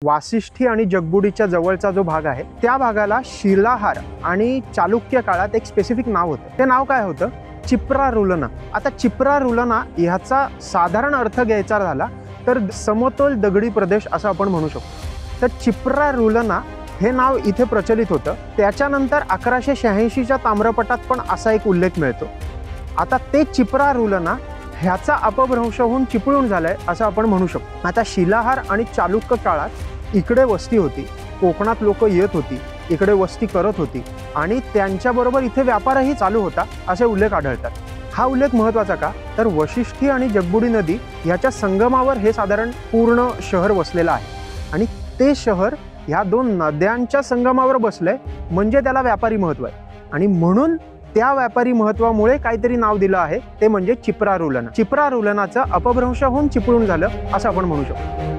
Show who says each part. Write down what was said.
Speaker 1: वासिष्ठी आणि जगबुडीच्या जवळचा जो भाग आहे त्या भागाला शिलाहार आणि चालुक्य काळात एक स्पेसिफिक नाव होतं. ते नाव काय होतं? चिप्रारुलना. आता चिप्रारुलना ह्याचा साधारण अर्थ घ्यायचा झाला तर समतोल दगडी प्रदेश असं आपण म्हणू शकतो. तर चिप्रारुलना हे नाव इथे प्रचलित होतं. त्याच्यानंतर 1186च्या ताम्रपटात पण असा एक उल्लेख मिळतो. आता ते चिप्रारुलना ह्याचा अपभ्रंश होऊन चिपळूण झालाय असं आपण म्हणू शकतो. आता शिलाहार आणि चालुक्य काळात इकडे वस्ती होती, कोकणात लोक येत होती, इकडे वस्ती करत होती आणि त्यांच्याबरोबर इथे व्यापारही चालू होता असे उल्लेख आढळतात. हा उल्लेख महत्त्वाचा का? तर वशिष्ठी आणि जगबुडी नदी ह्याच्या संगमावर हे साधारण पूर्ण शहर वसलेलं आहे आणि ते शहर ह्या दोन नद्यांच्या संगमावर बसलंय म्हणजे त्याला व्यापारी महत्त्व आहे आणि म्हणून त्या व्यापारी महत्वामुळे काहीतरी नाव दिलं आहे ते म्हणजे चिप्रारुलना. चिप्रारुलनाचं अपभ्रंश होऊन चिपळूण झालं असं आपण म्हणू शकतो.